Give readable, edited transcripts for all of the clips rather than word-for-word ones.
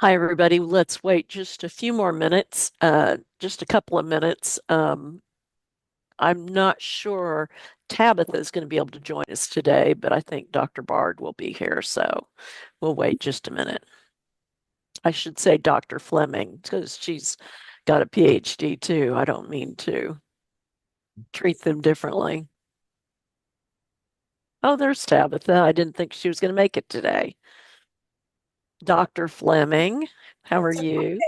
Hi, everybody. Let's wait just a few more minutes, just a couple of minutes. I'm not sure Tabitha is going to be able to join us today, but I think Dr. Bard will be here, so we'll wait just a minute. I should say Dr. Fleming because she's got a PhD too. I don't mean to treat them differently. Oh, there's Tabitha. I didn't think she was going to make it today. Dr. Fleming, how are It's you?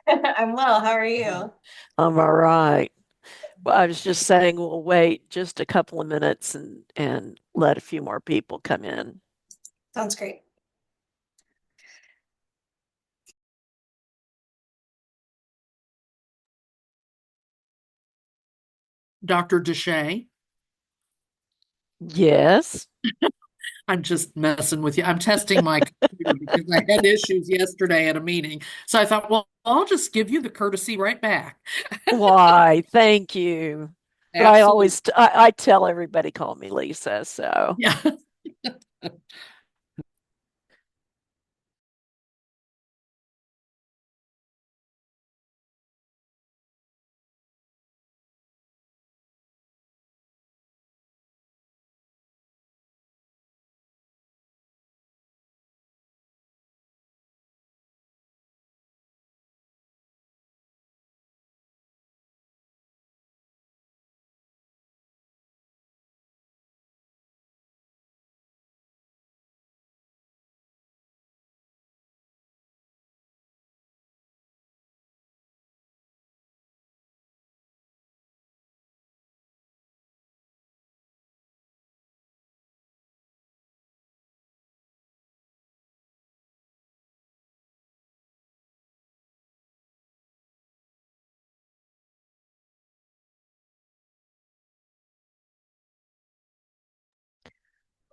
okay. I'm well. How are you? I'm all right. Well, I was just saying we'll wait just a couple of minutes and let a few more people come in. Sounds great. Dr. Deshay. Yes. I'm just messing with you. I'm testing my computer because I had issues yesterday at a meeting. So I thought, well, I'll just give you the courtesy right back. Why, thank you. But I Absolutely. always I tell everybody call me Lisa, so Yeah.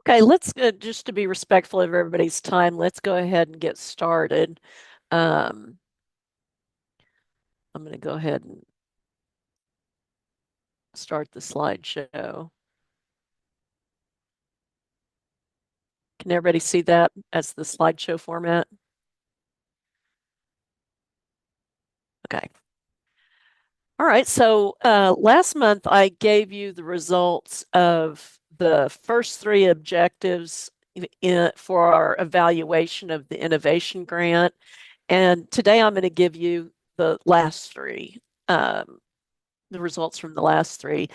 okay, let's just to be respectful of everybody's time, let's go ahead and get started. Um, I'm going to go ahead and start the slideshow. Can everybody see that as the slideshow format? Okay. All right. So last month I gave you the results of the first three objectives for our evaluation of the innovation grant. And today I'm going to give you the last three, the results from the last three.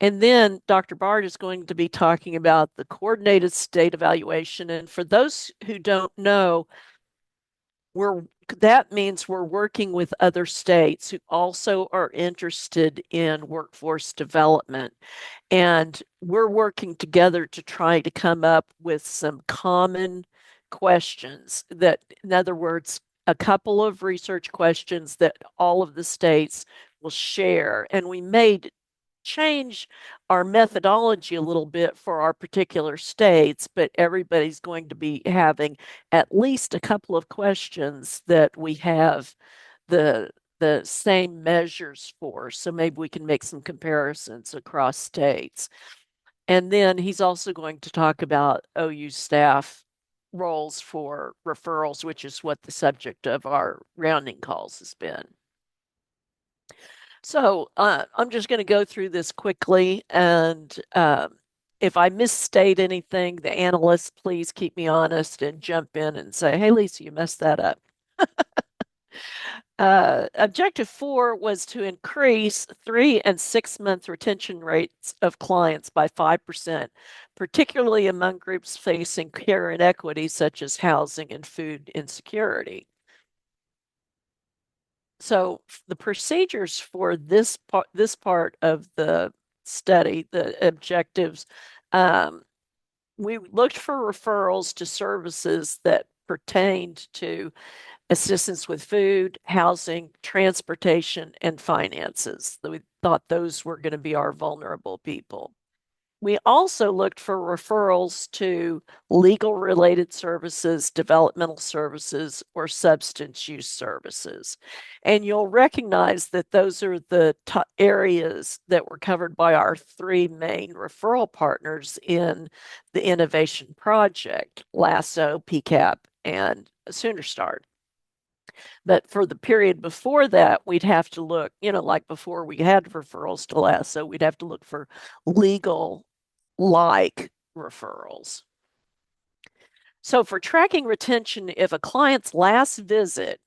And then Dr. Bard is going to be talking about the coordinated state evaluation. And for those who don't know, we're that means we're working with other states who also are interested in workforce development. And we're working together to try to come up with some common questions that, in other words, a couple of research questions that all of the states will share. And we made change our methodology a little bit for our particular states, but everybody's going to be having at least a couple of questions that we have the the same measures for. So maybe we can make some comparisons across states. And then he's also going to talk about OU staff roles for referrals, which is what the subject of our rounding calls has been. So I'm just going to go through this quickly, and if I misstate anything, the analysts please keep me honest and jump in and say, "Hey, Lisa, you messed that up." Objective four was to increase 3 and 6 month retention rates of clients by 5%, particularly among groups facing care inequities such as housing and food insecurity. So the procedures for this part of the study, the objectives, um, we looked for referrals to services that pertained to assistance with food, housing, transportation, and finances. We thought those were going to be our vulnerable people. We also looked for referrals to legal related services, developmental services, or substance use services. And you'll recognize that those are the areas that were covered by our three main referral partners in the innovation project: LASSO, PCAP, and Sooner Start. But for the period before that, we'd have to look, like before we had referrals to LASO, we'd have to look for legal like referrals. So for tracking retention, if a client's last visit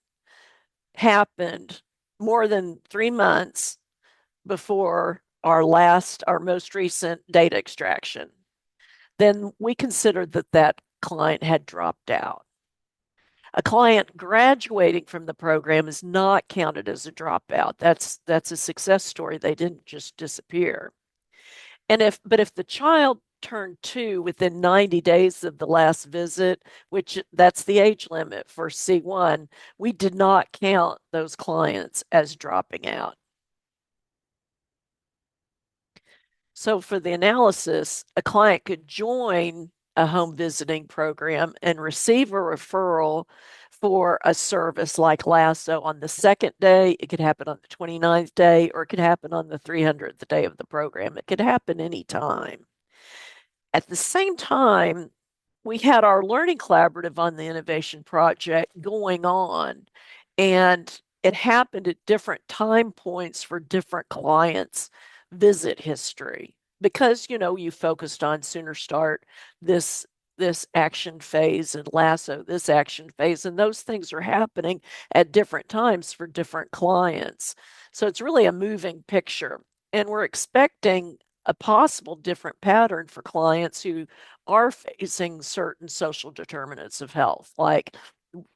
happened more than 3 months before our most recent data extraction, then we considered that client had dropped out. A client graduating from the program is not counted as a dropout. That's a success story. They didn't just disappear. But if the child turned 2 within 90 days of the last visit, which that's the age limit for C1, we did not count those clients as dropping out. So for the analysis, a client could join a home visiting program and receive a referral for a service like LASO on the second day. It could happen on the 29th day, or it could happen on the 300th day of the program. It could happen anytime. At the same time, we had our learning collaborative on the innovation project going on, and it happened at different time points for different clients' visit history because you focused on Sooner Start this action phase and LASO this action phase, and those things are happening at different times for different clients. So it's really a moving picture, and we're expecting a possible different pattern for clients who are facing certain social determinants of health, like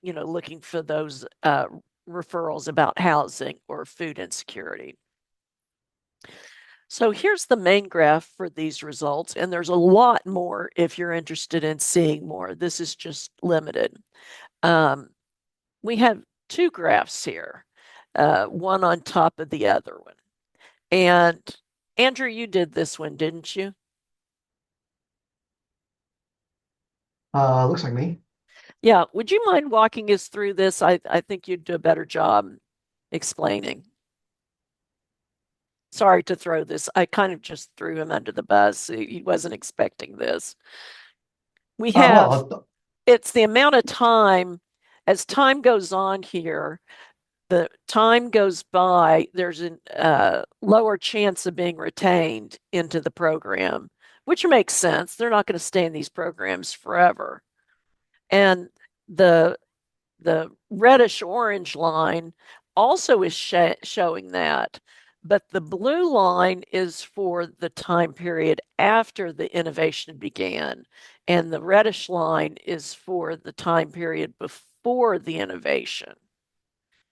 looking for those referrals about housing or food insecurity. So here's the main graph for these results, and there's a lot more if you're interested in seeing more. This is just limited. We have two graphs here, one on top of the other one. And Andrew, you did this one, didn't you? Looks like me. Yeah. Would you mind walking us through this? I think you'd do a better job explaining. Sorry to throw this. I kind of just threw him under the bus. He wasn't expecting this. We have, it's the amount of time, as time goes on here, the time goes by, there's a lower chance of being retained into the program, which makes sense. They're not going to stay in these programs forever. And the the reddish orange line also is showing that, but the blue line is for the time period after the innovation began, and the reddish line is for the time period before the innovation.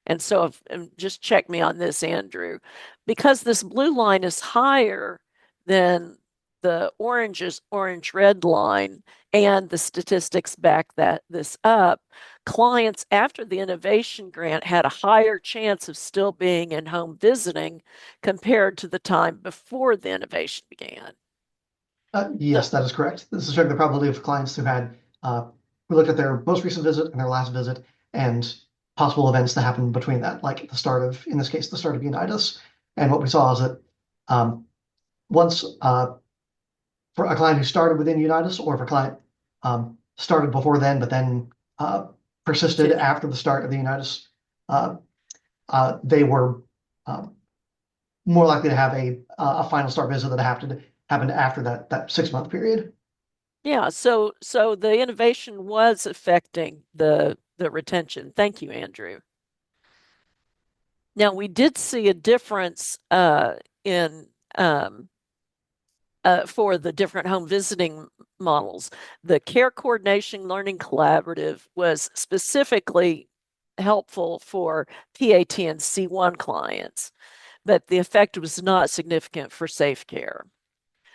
And so just check me on this, Andrew, because this blue line is higher than the orange red line, and the statistics back this up. Clients after the innovation grant had a higher chance of still being in home visiting compared to the time before the innovation began. Yes, that is correct. This is showing the probability of clients who had, we looked at their most recent visit and their last visit and possible events that happened between that, like the start of, in this case, the start of Unitas. And what we saw is that once for a client who started within Unitas, or if a client started before then, but then persisted after the start of the Unitas, they were more likely to have a final start visit that happened after that 6-month period. Yeah, so the innovation was affecting the retention. Thank you, Andrew. Now we did see a difference in for the different home visiting models. The Care Coordination Learning Collaborative was specifically helpful for PAT and C1 clients, but the effect was not significant for Safe Care.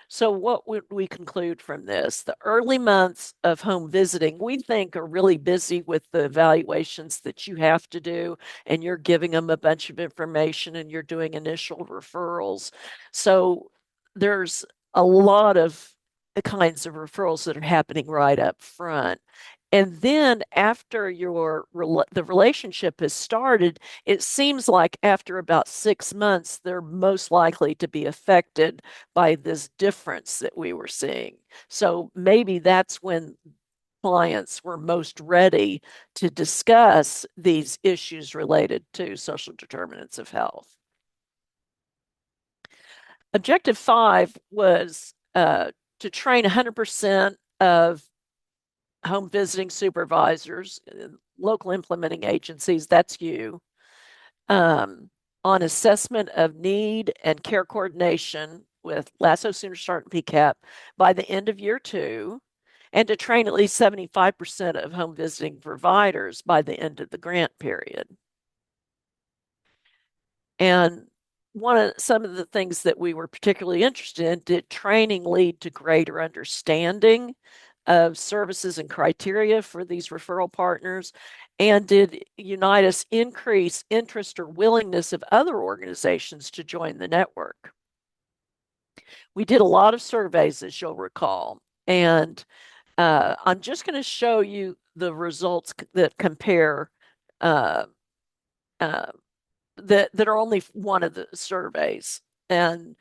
So what would we conclude from this? The early months of home visiting, we think, are really busy with the evaluations that you have to do, and you're giving them a bunch of information and you're doing initial referrals. So there's a lot of the kinds of referrals that are happening right up front. And then after the relationship has started, it seems like after about 6 months, they're most likely to be affected by this difference that we were seeing. So maybe that's when clients were most ready to discuss these issues related to social determinants of health. Objective 5 was to train 100% of home visiting supervisors, local implementing agencies, that's you, on assessment of need and care coordination with LASSO, Sooner Start, and PCAP by the end of year 2, and to train at least 75% of home visiting providers by the end of the grant period. And some of the things that we were particularly interested in, did training lead to greater understanding of services and criteria for these referral partners? And did Unitas increase interest or willingness of other organizations to join the network? We did a lot of surveys, as you'll recall, and I'm just going to show you the results that compare that are only one of the surveys. And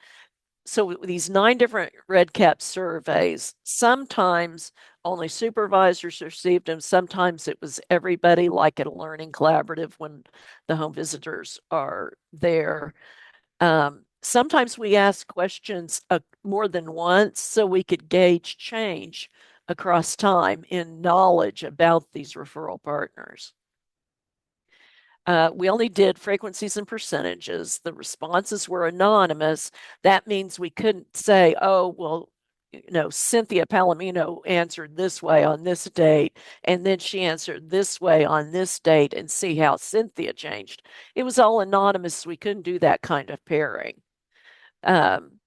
so these 9 different red cap surveys, sometimes only supervisors received them. Sometimes it was everybody, like at a learning collaborative when the home visitors are there. Sometimes we ask questions more than once so we could gauge change across time in knowledge about these referral partners. We only did frequencies and percentages. The responses were anonymous. That means we couldn't say, oh, well, Cynthia Palomino answered this way on this date, and then she answered this way on this date, and see how Cynthia changed. It was all anonymous. We couldn't do that kind of pairing. I'm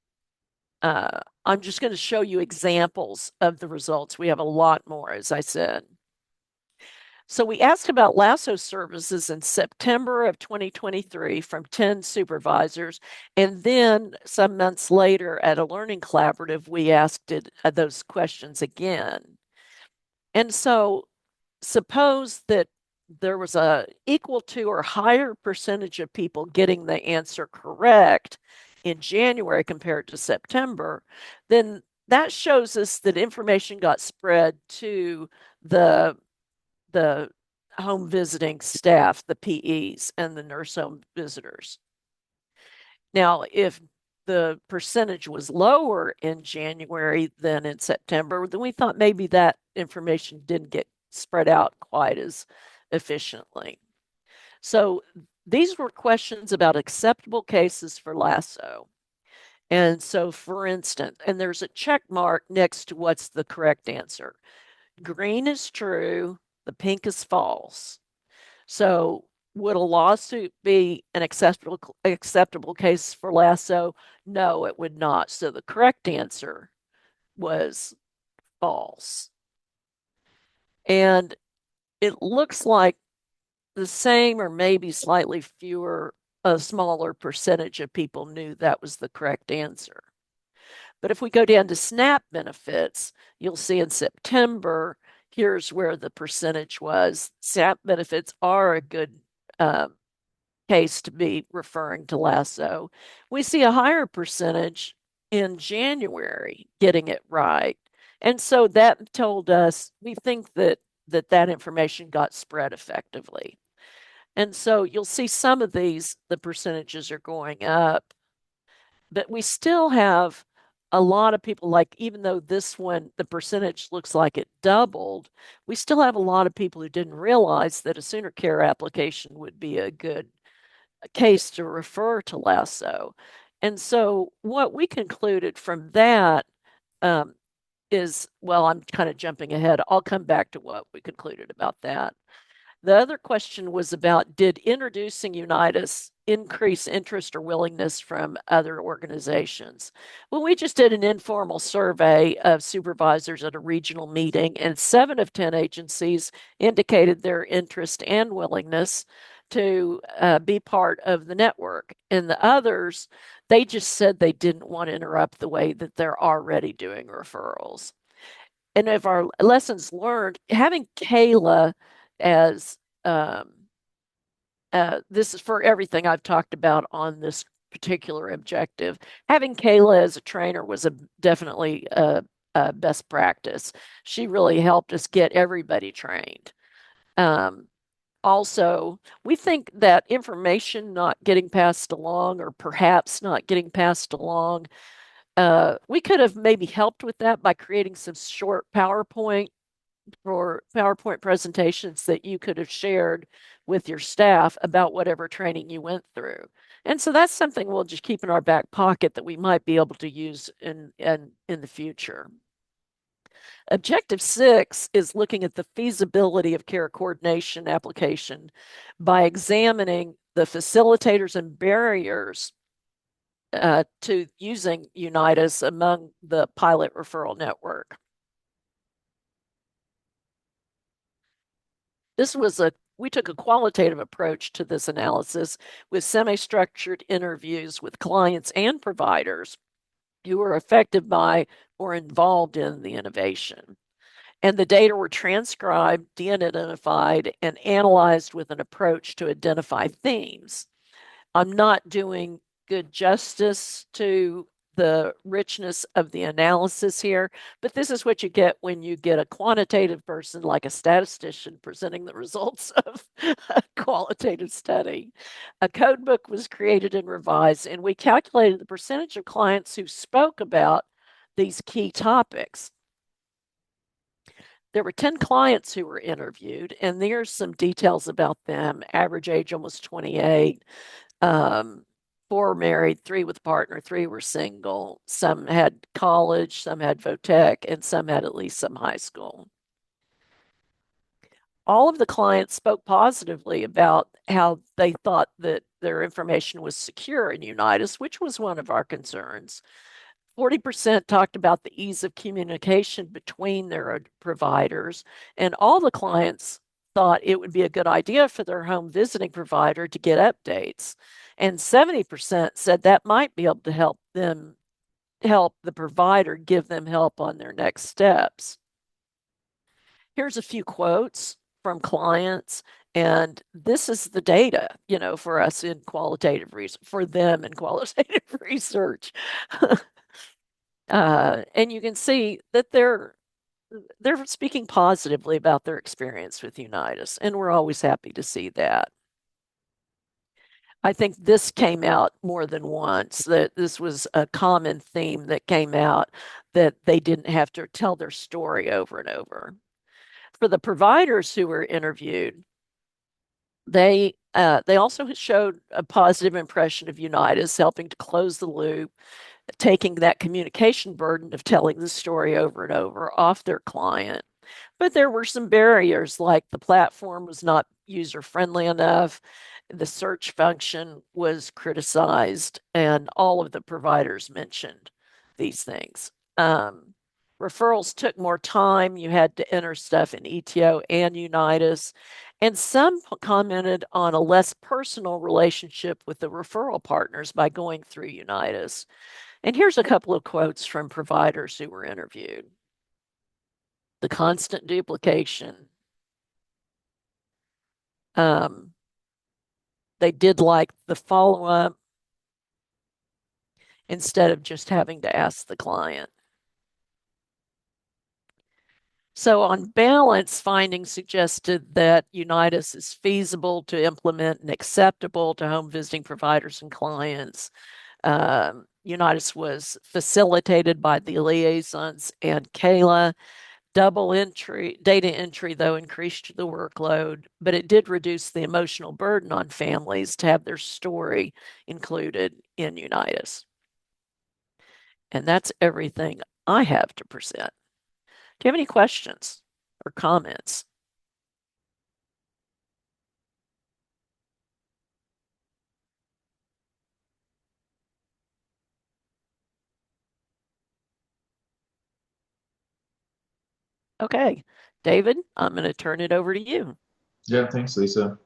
just going to show you examples of the results. We have a lot more, as I said. So we asked about LASSO services in September of 2023 from 10 supervisors. And then some months later at a learning collaborative, we asked those questions again. And so suppose that there was a equal to or higher percentage of people getting the answer correct in January compared to September, then that shows us that information got spread to the home visiting staff, the PEs, and the nurse home visitors. Now, if the percentage was lower in January than in September, then we thought maybe that information didn't get spread out quite as efficiently. So these were questions about acceptable cases for LASSO. And so, for instance, and there's a check mark next to what's the correct answer. Green is true, the pink is false. So would a lawsuit be an acceptable case for LASSO? No, it would not. So the correct answer was false. And it looks like the same or maybe slightly fewer, a smaller percentage of people knew that was the correct answer. But if we go down to SNAP benefits, you'll see in September, here's where the percentage was. SNAP benefits are a good case to be referring to LASSO. We see a higher percentage in January getting it right. And so that told us, we think that information got spread effectively. And so you'll see some of these, the percentages are going up, but we still have a lot of people, like even though this one, the percentage looks like it doubled, we still have a lot of people who didn't realize that a Sooner Care application would be a good case to refer to LASSO. And so what we concluded from that is, well, I'm kind of jumping ahead. I'll come back to what we concluded about that. The other question was about, did introducing Unitas increase interest or willingness from other organizations? Well, we just did an informal survey of supervisors at a regional meeting, and 7 of 10 agencies indicated their interest and willingness to be part of the network. And the others, they just said they didn't want to interrupt the way that they're already doing referrals. And of our lessons learned, having Kayla as this is for everything I've talked about on this particular objective. Having Kayla as a trainer was definitely best practice. She really helped us get everybody trained. Also, we think that information not getting passed along, or perhaps not getting passed along, we could have maybe helped with that by creating some short PowerPoint presentations that you could have shared with your staff about whatever training you went through. And so that's something we'll just keep in our back pocket that we might be able to use in the future. Objective 6 is looking at the feasibility of care coordination application by examining the facilitators and barriers to using Unitas among the pilot referral network. We took a qualitative approach to this analysis with semi-structured interviews with clients and providers who were affected by or involved in the innovation. And the data were transcribed, de-identified, and analyzed with an approach to identify themes. I'm not doing good justice to the richness of the analysis here, but this is what you get when you get a quantitative person like a statistician presenting the results of a qualitative study. A code book was created and revised, and we calculated the percentage of clients who spoke about these key topics. There were 10 clients who were interviewed, and there's some details about them. Average age almost 28. 4 married, 3 with a partner, 3 were single. Some had college, some had vo-tech, and some had at least some high school. All of the clients spoke positively about how they thought that their information was secure in Unitas, which was one of our concerns. 40% talked about the ease of communication between their providers, and all the clients thought it would be a good idea for their home visiting provider to get updates. And 70% said that might be able to help the provider give them help on their next steps. Here's a few quotes from clients, and this is the data, for us in qualitative research, for them in qualitative research. And you can see that they're speaking positively about their experience with Unitas, and we're always happy to see that. I think this came out more than once, that this was a common theme that came out, that they didn't have to tell their story over and over. For the providers who were interviewed, they also showed a positive impression of Unitas, helping to close the loop, taking that communication burden of telling the story over and over off their client. But there were some barriers, like the platform was not user-friendly enough, the search function was criticized, and all of the providers mentioned these things. Referrals took more time. You had to enter stuff in ETO and Unitas. And some commented on a less personal relationship with the referral partners by going through Unitas. And here's a couple of quotes from providers who were interviewed. The constant duplication. They did like the follow-up instead of just having to ask the client. So on balance, findings suggested that Unitas is feasible to implement and acceptable to home visiting providers and clients. Unitas was facilitated by the liaisons and Kayla. Double entry, data entry, though, increased the workload, but it did reduce the emotional burden on families to have their story included in Unitas. And that's everything I have to present. Do you have any questions or comments? Okay, David, I'm going to turn it over to you. Yeah, thanks, Lisa.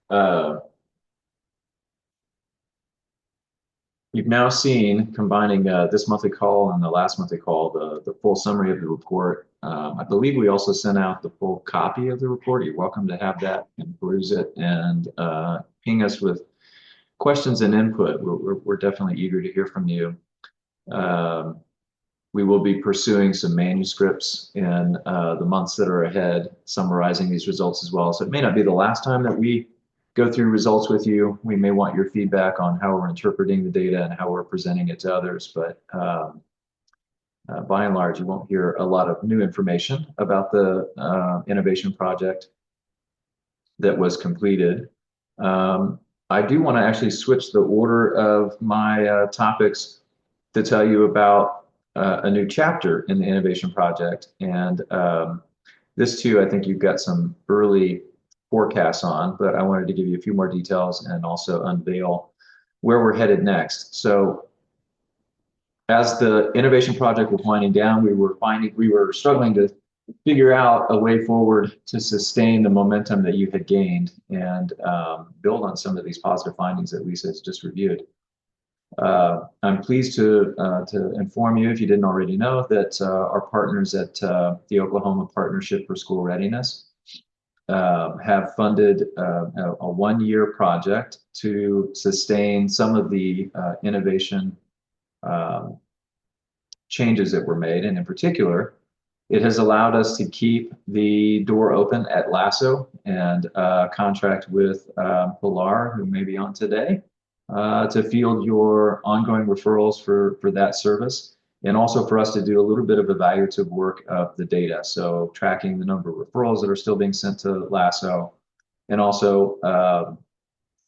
Uh, you've now seen, combining this monthly call and the last monthly call, the full summary of the report. I believe we also sent out the full copy of the report. You're welcome to have that and peruse it, and ping us with questions and input. We're definitely eager to hear from you. We will be pursuing some manuscripts in the months that are ahead, summarizing these results as well. So it may not be the last time that we go through results with you. We may want your feedback on how we're interpreting the data and how we're presenting it to others. But by and large, you won't hear a lot of new information about the innovation project that was completed. I do want to actually switch the order of my topics to tell you about a new chapter in the innovation project. And this too, I think you've got some early forecasts on, but I wanted to give you a few more details and also unveil where we're headed next. So as the innovation project was winding down, we were struggling to figure out a way forward to sustain the momentum that you had gained and build on some of these positive findings that Lisa has just reviewed. I'm pleased to inform you, if you didn't already know, that our partners at the Oklahoma Partnership for School Readiness have funded a one-year project to sustain some of the innovation changes that were made. And in particular, it has allowed us to keep the door open at Lasso and contract with Pilar, who may be on today, to field your ongoing referrals for that service, and also for us to do a little bit of evaluative work of the data. So tracking the number of referrals that are still being sent to Lasso, and also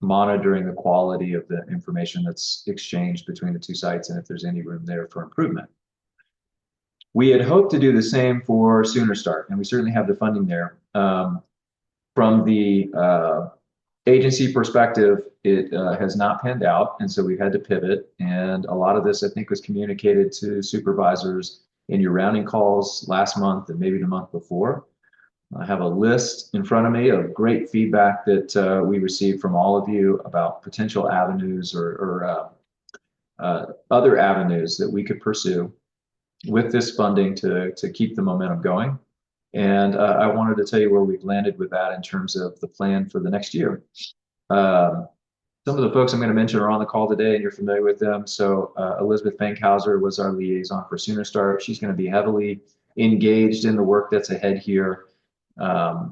monitoring the quality of the information that's exchanged between the two sites and if there's any room there for improvement. We had hoped to do the same for Sooner Start, and we certainly have the funding there. From the agency perspective, it has not panned out, and so we've had to pivot. And a lot of this, I think, was communicated to supervisors in your rounding calls last month and maybe the month before. I have a list in front of me of great feedback that we received from all of you about potential avenues or other avenues that we could pursue with this funding to keep the momentum going. And I wanted to tell you where we've landed with that in terms of the plan for the next year. Some of the folks I'm going to mention are on the call today, and you're familiar with them. So Elizabeth Bankhauser was our liaison for Sooner Start. She's going to be heavily engaged in the work that's ahead here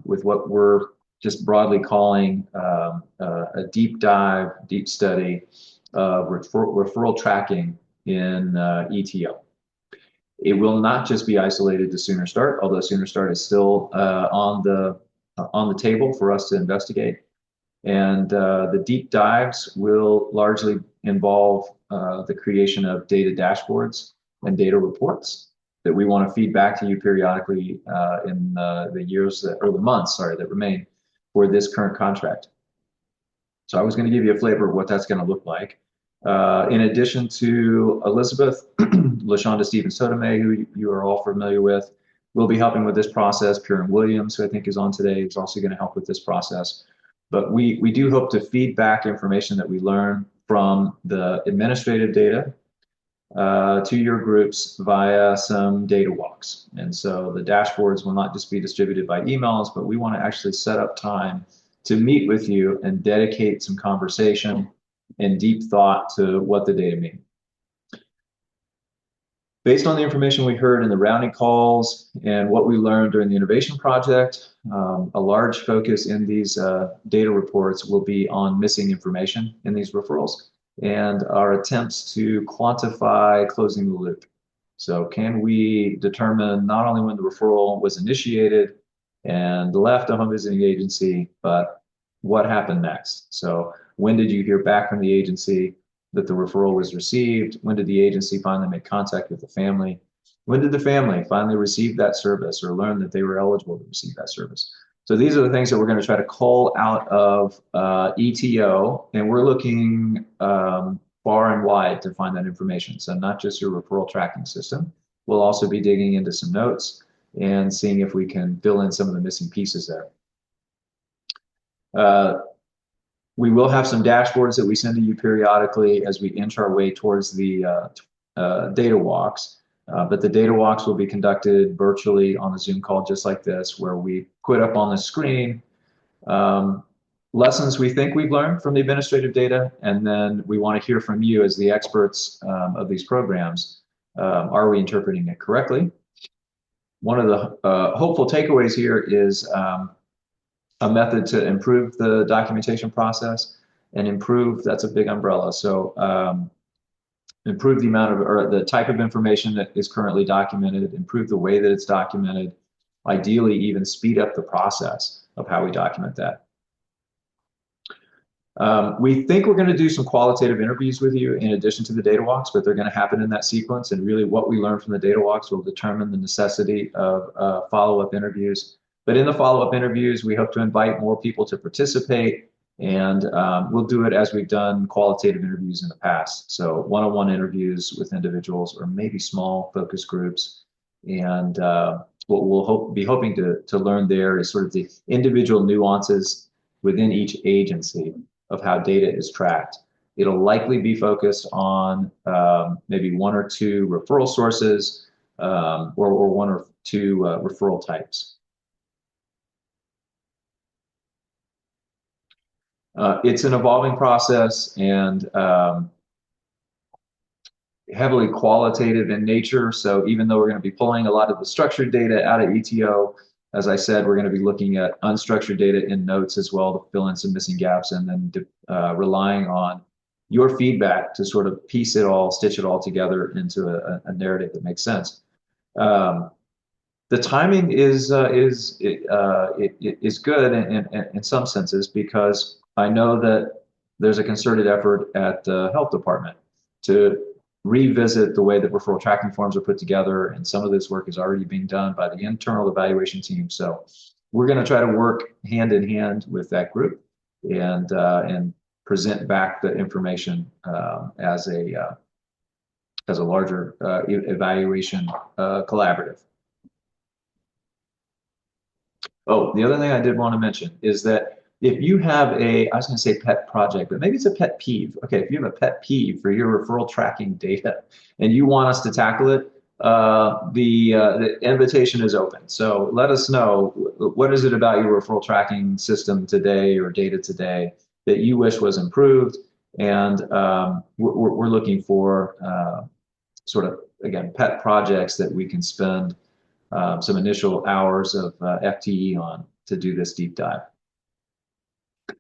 with what we're just broadly calling a deep dive, deep study of referral tracking in ETO. It will not just be isolated to Sooner Start, although Sooner Start is still on the table for us to investigate. And the deep dives will largely involve the creation of data dashboards and data reports that we want to feed back to you periodically in the years or the months, that remain for this current contract. So I was going to give you a flavor of what that's going to look like. In addition to Elizabeth, LaShonda Stevens-Sotomayor, who you are all familiar with, will be helping with this process. Purin Williams, who I think is on today, is also going to help with this process. But we do hope to feed back information that we learn from the administrative data to your groups via some data walks. And so the dashboards will not just be distributed by emails, but we want to actually set up time to meet with you and dedicate some conversation and deep thought to what the data mean. Based on the information we heard in the rounding calls and what we learned during the innovation project, a large focus in these data reports will be on missing information in these referrals and our attempts to quantify closing the loop. So can we determine not only when the referral was initiated and left a home visiting agency, but what happened next? So when did you hear back from the agency that the referral was received? When did the agency finally make contact with the family? When did the family finally receive that service or learn that they were eligible to receive that service? So these are the things that we're going to try to cull out of ETO, and we're looking far and wide to find that information. So not just your referral tracking system. We'll also be digging into some notes and seeing if we can fill in some of the missing pieces there. We will have some dashboards that we send to you periodically as we inch our way towards the data walks. But the data walks will be conducted virtually on a Zoom call just like this, where we put up on the screen lessons we think we've learned from the administrative data, and then we want to hear from you as the experts of these programs Are we interpreting it correctly? One of the hopeful takeaways here is a method to improve the documentation process and improve, that's a big umbrella. So improve the amount of, or the type of information that is currently documented, improve the way that it's documented, ideally even speed up the process of how we document that. We think we're going to do some qualitative interviews with you in addition to the data walks, but they're going to happen in that sequence. And really what we learn from the data walks will determine the necessity of follow-up interviews. But in the follow-up interviews, we hope to invite more people to participate, and we'll do it as we've done qualitative interviews in the past. So one-on-one interviews with individuals or maybe small focus groups. And what we'll be hoping to learn there is sort of the individual nuances within each agency of how data is tracked. It'll likely be focused on maybe one or two referral sources or one or two referral types. It's an evolving process and heavily qualitative in nature. So even though we're going to be pulling a lot of the structured data out of ETO, as I said, we're going to be looking at unstructured data in notes as well to fill in some missing gaps, and then relying on your feedback to sort of piece it all, stitch it all together into a narrative that makes sense. The timing is good in some senses, because I know that there's a concerted effort at the health department to revisit the way that referral tracking forms are put together, and some of this work is already being done by the internal evaluation team. So we're going to try to work hand in hand with that group and present back the information as a larger evaluation collaborative. Oh, the other thing I did want to mention is that if you have I was going to say pet project, but maybe it's a pet peeve. Okay, if you have a pet peeve for your referral tracking data and you want us to tackle it, the invitation is open. So let us know, what is it about your referral tracking system today or data today that you wish was improved? And we're looking for sort of, again, pet projects that we can spend some initial hours of FTE on to do this deep dive.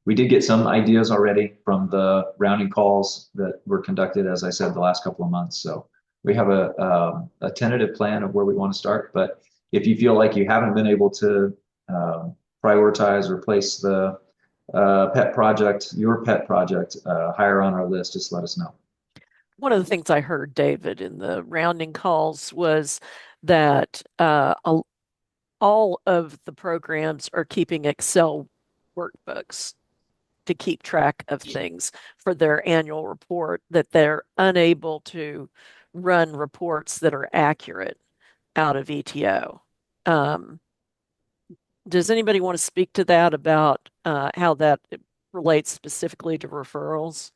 We did get some ideas already from the rounding calls that were conducted, as I said, the last couple of months. So we have a tentative plan of where we want to start. But if you feel like you haven't been able to prioritize or place the your pet project higher on our list, just let us know. One of the things I heard, David, in the rounding calls was that all of the programs are keeping Excel workbooks to keep track of things for their annual report, that they're unable to run reports that are accurate out of ETO. Does anybody want to speak to that about how that relates specifically to referrals?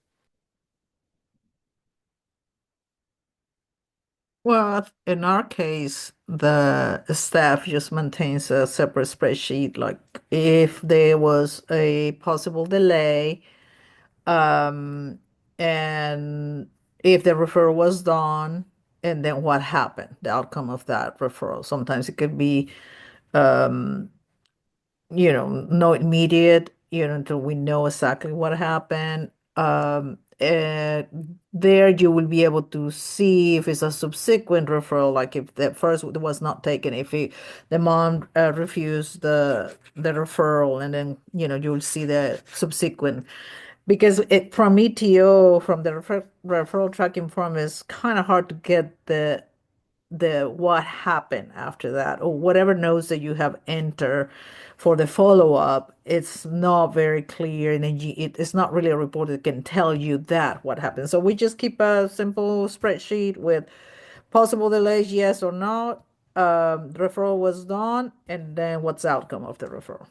Well, in our case, the staff just maintains a separate spreadsheet. Like if there was a possible delay, um, and if the referral was done, and then what happened, the outcome of that referral. Sometimes it could be, um, no immediate, until we know exactly what happened. And there you will be able to see if it's a subsequent referral, like if the first was not taken, the mom refused the referral, and then you'll see the subsequent, because from ETO, from the referral tracking form, is kind of hard to get the what happened after that, or whatever notes that you have entered for the follow-up. It's not very clear, and then it's not really a report that can tell you that what happened. So we just keep a simple spreadsheet with possible delays, yes or no, the referral was done, and then what's the outcome of the referral.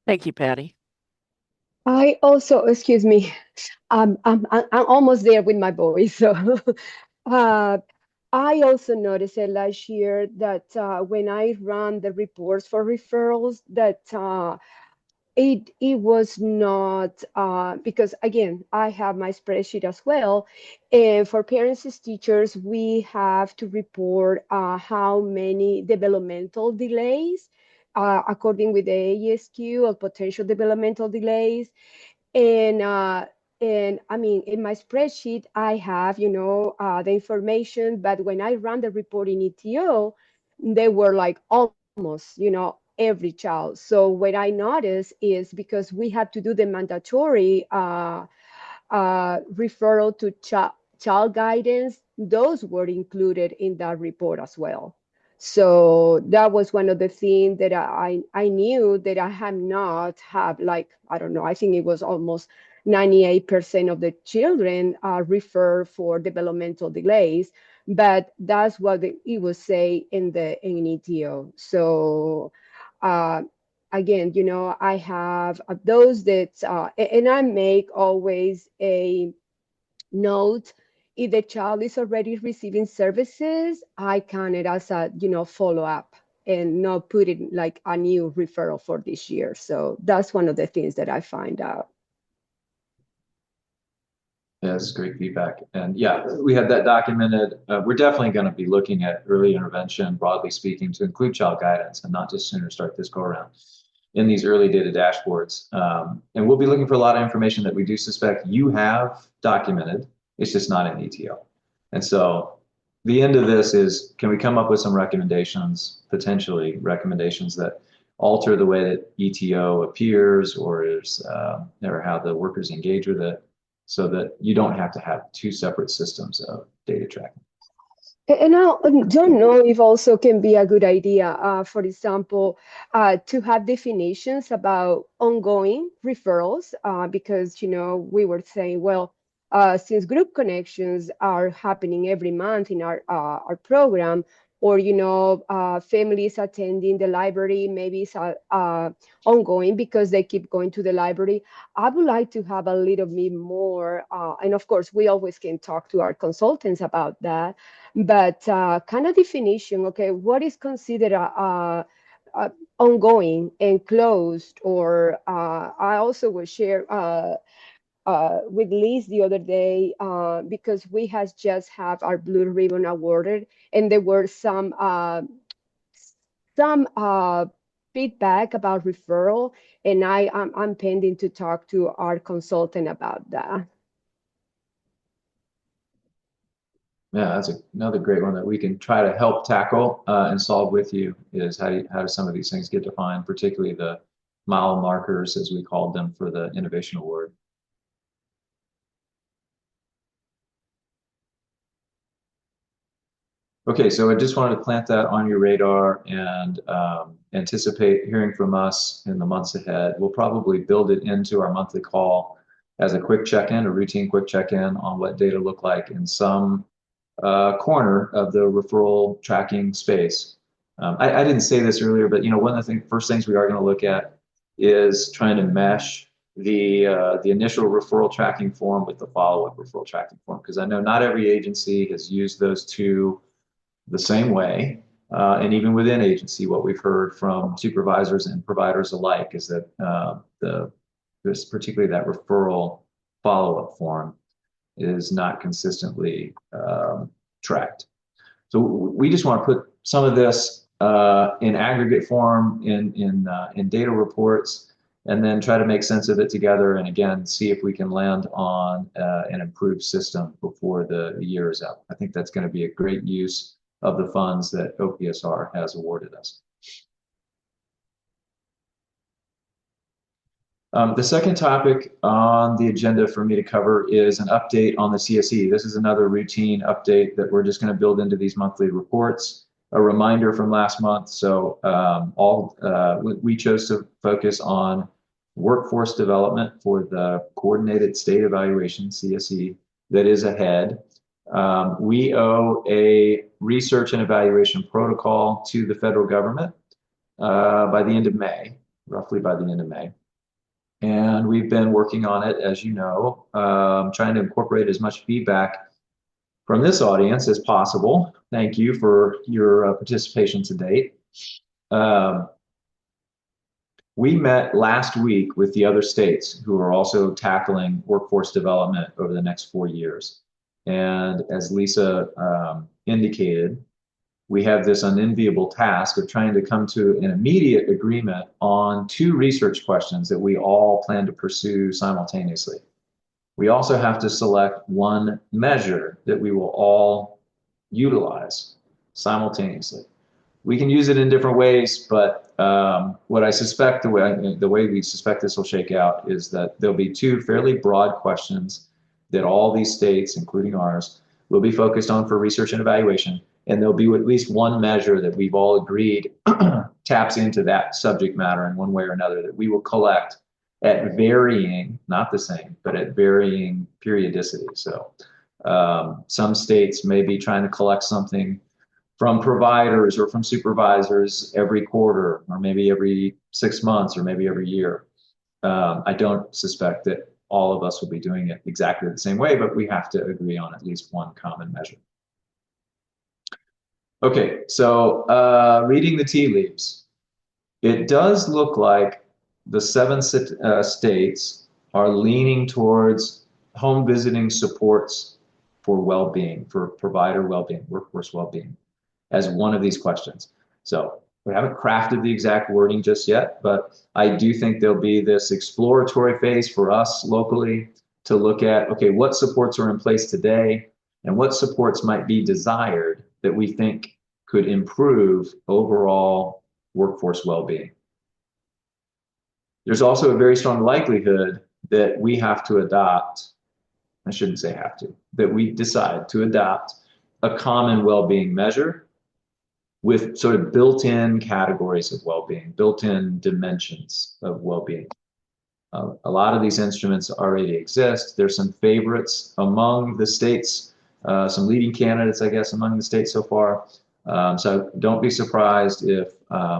Thank you, Patty. I also, excuse me, I'm almost there with my boys. So I also noticed it last year that when I run the reports for referrals, that it was not because again, I have my spreadsheet as well. And for parents and teachers, we have to report how many developmental delays according with the AESQ of potential developmental delays. And I mean, in my spreadsheet, I have, the information, but when I ran the report in ETO, they were like almost, every child. So what I noticed is because we had to do the mandatory referral to child guidance, those were included in that report as well. So that was one of the things that I knew that I had not have, like, I don't know, I think it was almost 98% of the children refer for developmental delays, but that's what it would say in ETO. So uh, again, I have those that, and I make always a note. If the child is already receiving services, I count it as a, follow up and not put it like a new referral for this year. So that's one of the things that I find out. Yeah, this is great feedback. And yeah, we have that documented. We're definitely going to be looking at early intervention, broadly speaking, to include child guidance and not just Sooner Start This go around in these early data dashboards. And we'll be looking for a lot of information that we do suspect you have documented. It's just not in ETO. And so the end of this is, can we come up with some recommendations, potentially recommendations that alter the way that ETO appears or is, or how the workers engage with it, so that you don't have to have two separate systems of data tracking. And I don't know if also can be a good idea, for example, to have definitions about ongoing referrals, because, we were saying, well, since group connections are happening every month in our program, or, families attending the library, maybe it's ongoing because they keep going to the library. I would like to have a little bit more, and of course, we always can talk to our consultants about that, but kind of definition, okay, what is considered ongoing and closed, or I also will share with Liz the other day, because we has just have our Blue Ribbon awarded, and there were some feedback about referral, and I'm pending to talk to our consultant about that. Yeah, that's another great one that we can try to help tackle and solve with you is how do some of these things get defined, particularly the mile markers, as we called them for the Innovation Award. Okay, so I just wanted to plant that on your radar and anticipate hearing from us in the months ahead. We'll probably build it into our monthly call as a quick check-in, a routine quick check-in on what data look like in some corner of the referral tracking space. I didn't say this earlier, but one of the first things we are going to look at is trying to mesh the initial referral tracking form with the follow-up referral tracking form, because I know not every agency has used those two the same way. And even within agency, what we've heard from supervisors and providers alike is that particularly that referral follow-up form is not consistently tracked. So we just want to put some of this in aggregate form in data reports, and then try to make sense of it together. And again, see if we can land on an improved system before the year is up. I think that's going to be a great use of the funds that OPSR has awarded us. The second topic on the agenda for me to cover is an update on the CSE. This is another routine update that we're just going to build into these monthly reports. A reminder from last month. So we chose to focus on workforce development for the Coordinated State Evaluation, CSE, that is ahead. We owe a research and evaluation protocol to the federal government by the end of May, roughly by the end of May. And we've been working on it, as you know, trying to incorporate as much feedback from this audience as possible. Thank you for your participation to date. we met last week with the other states who are also tackling workforce development over the next 4 years. And as Lisa indicated, we have this unenviable task of trying to come to an immediate agreement on 2 research questions that we all plan to pursue simultaneously. We also have to select 1 measure that we will all utilize simultaneously. We can use it in different ways, but what I suspect, the way we suspect this will shake out is that there'll be 2 fairly broad questions that all these states, including ours, will be focused on for research and evaluation. And there'll be at least 1 measure that we've all agreed taps into that subject matter in one way or another that we will collect at varying, not the same, but at varying periodicity. So some states may be trying to collect something from providers or from supervisors every quarter, or maybe every 6 months, or maybe every year. I don't suspect that all of us will be doing it exactly the same way, but we have to agree on at least 1 common measure. Okay, so reading the tea leaves, it does look like the 7 states are leaning towards home visiting supports for well-being, for provider well-being, workforce well-being, as one of these questions. So we haven't crafted the exact wording just yet, but I do think there'll be this exploratory phase for us locally to look at, okay, what supports are in place today and what supports might be desired that we think could improve overall workforce well-being. There's also a very strong likelihood that we have to adopt, I shouldn't say have to, that we decide to adopt a common well-being measure with sort of built-in categories of well-being, built-in dimensions of well-being. A lot of these instruments already exist. There's some favorites among the states, some leading candidates, I guess, among the states so far. So don't be surprised if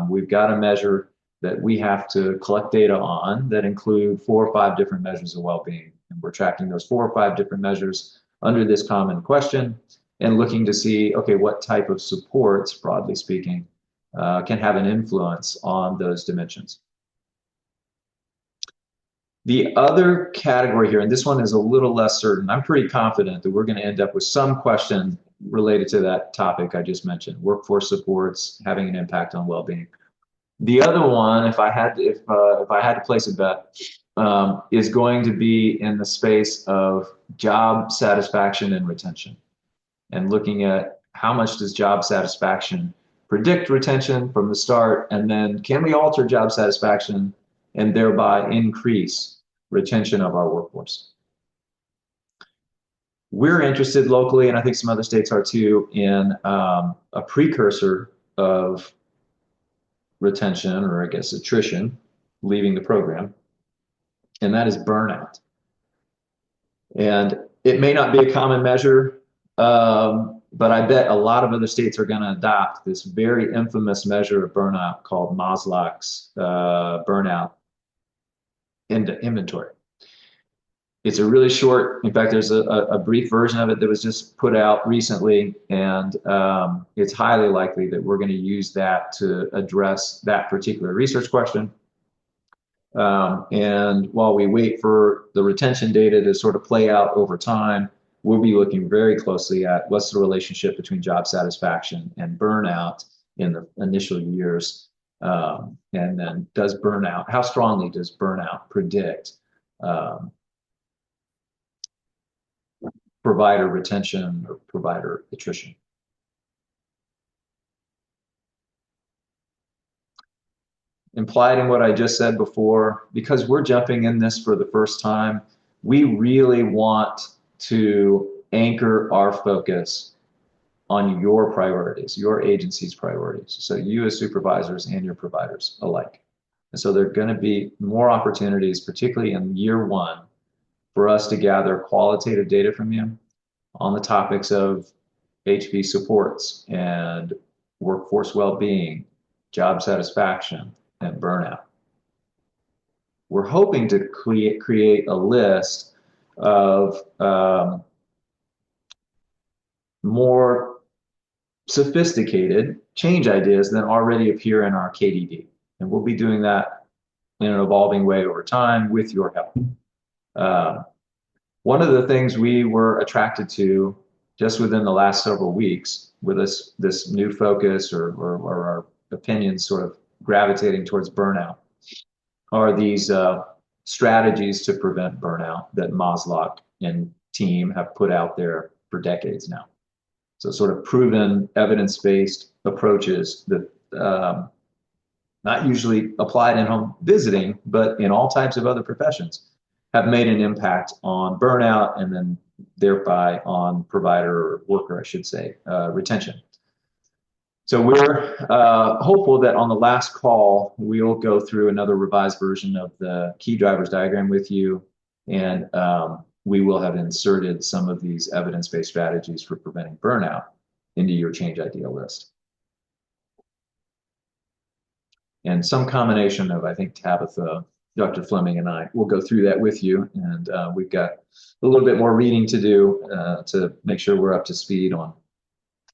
we've got a measure that we have to collect data on that include 4 or 5 different measures of well-being. And we're tracking those 4 or 5 different measures under this common question and looking to see, okay, what type of supports, broadly speaking, can have an influence on those dimensions. The other category here, and this one is a little less certain, I'm pretty confident that we're going to end up with some question related to that topic I just mentioned, workforce supports having an impact on well-being. The other one, if I had to place a bet, is going to be in the space of job satisfaction and retention, and looking at how much does job satisfaction predict retention from the start, and then can we alter job satisfaction and thereby increase retention of our workforce. We're interested locally, and I think some other states are too, in a precursor of retention, or I guess attrition, leaving the program, and that is burnout. And it may not be a common measure, but I bet a lot of other states are going to adopt this very infamous measure of burnout called Maslach's burnout inventory. It's a really short, in fact, there's a brief version of it that was just put out recently, and it's highly likely that we're going to use that to address that particular research question. And while we wait for the retention data to sort of play out over time, we'll be looking very closely at what's the relationship between job satisfaction and burnout in the initial years. And then how strongly does burnout predict provider retention or provider attrition? Implied in what I just said before, because we're jumping in this for the first time, we really want to anchor our focus on your priorities, your agency's priorities. So you as supervisors and your providers alike. And so there are going to be more opportunities, particularly in year 1, for us to gather qualitative data from you on the topics of HV supports and workforce well-being, job satisfaction, and burnout. We're hoping to create a list of more sophisticated change ideas than already appear in our KDD. And we'll be doing that in an evolving way over time with your help. One of the things we were attracted to just within the last several weeks with this new focus or our opinions sort of gravitating towards burnout are these strategies to prevent burnout that Maslow and team have put out there for decades now. So sort of proven evidence-based approaches that not usually applied in home visiting, but in all types of other professions, have made an impact on burnout and then thereby on provider or worker, I should say, retention. So we're hopeful that on the last call, we'll go through another revised version of the key drivers diagram with you, and we will have inserted some of these evidence-based strategies for preventing burnout into your change idea list. And some combination of, I think, Tabitha, Dr. Fleming, and I will go through that with you. And we've got a little bit more reading to do to make sure we're up to speed on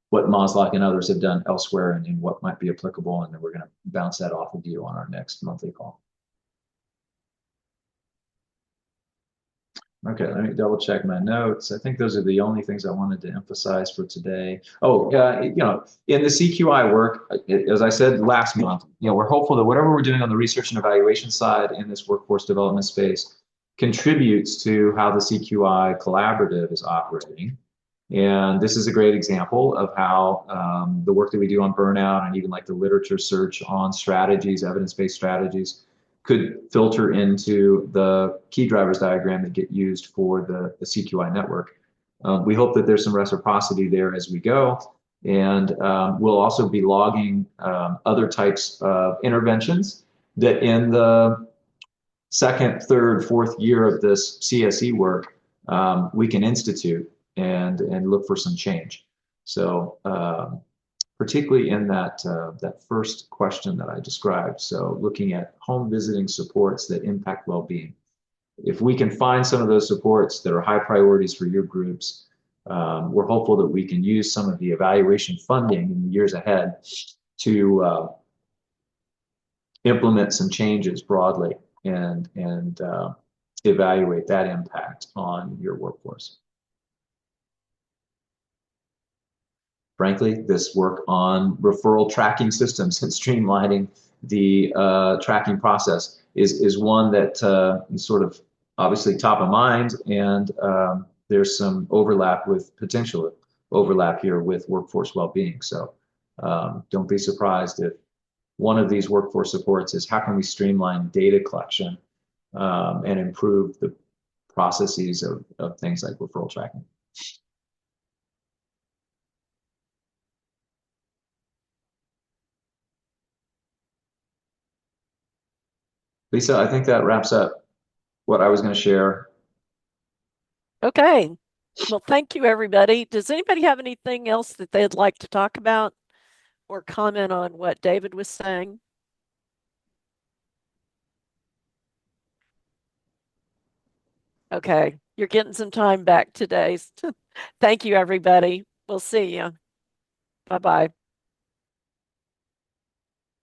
what Maslow and others have done elsewhere and what might be applicable. And then we're going to bounce that off of you on our next monthly call. Okay, let me double check my notes. I think those are the only things I wanted to emphasize for today. Oh, you know, in the CQI work, as I said last month, you know, we're hopeful that whatever we're doing on the research and evaluation side in this workforce development space contributes to how the CQI collaborative is operating. And this is a great example of how the work that we do on burnout and even like the literature search on strategies, evidence-based strategies, could filter into the key drivers diagram that get used for the CQI network. We hope that there's some reciprocity there as we go. And we'll also be logging other types of interventions that in the second, third, fourth year of this CSE work, we can institute and look for some change. So particularly in that first question that I described. So looking at home visiting supports that impact well-being. If we can find some of those supports that are high priorities for your groups, we're hopeful that we can use some of the evaluation funding in the years ahead to implement some changes broadly and evaluate that impact on your workforce. Frankly, this work on referral tracking systems and streamlining the tracking process is one that is sort of obviously top of mind, and there's some overlap with potential overlap here with workforce well-being. So don't be surprised if one of these workforce supports is how can we streamline data collection and improve the processes of things like referral tracking. Lisa, I think that wraps up what I was going to share. Okay. Well, thank you, everybody. Does anybody have anything else that they'd like to talk about or comment on what David was saying? Okay. You're getting some time back today. Thank you, everybody. We'll see you. Bye-bye.